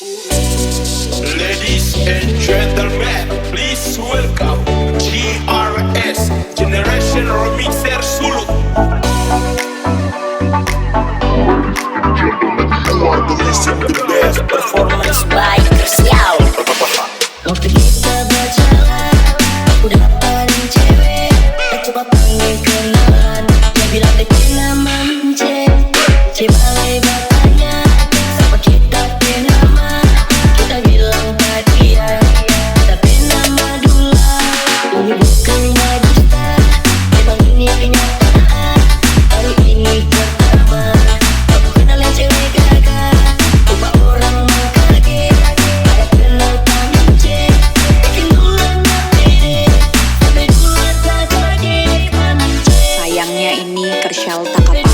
Ladies and gentlemen, please welcome GRS Generation Remixer Sulu. You are to listen to the best performance by Kersial. Waktu kita berjalan, aku dapatin cewek. Tak coba pengen kenalan, dia bilang dia nama Mce. Balai bertanya, siapa kita nama? Kita bilang Fadia, tapi nama Dula. Ini bukan magista, memang ini kenyataan. Hari ini pertama, aku kenal yang cewek gagah. Coba orang mau kaget, ada kenal tak Mce. Bikin dulunya pede, sampai dulu tak kaget Mce. Sayangnya ini Kersial tak paham.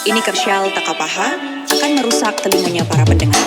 Ini Kersial Takapaha akan merusak telinganya para pendengar.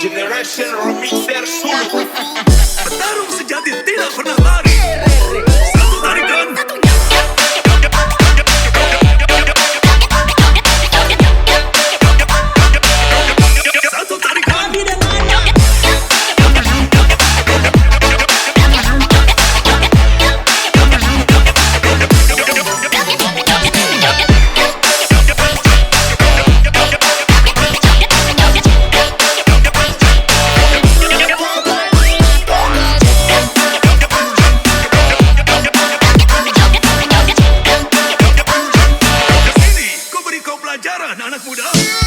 Generation Remixer Sulu. Petarung sejati tidak pernah lari. Satu tarikan. Satu tarikan. Anak muda.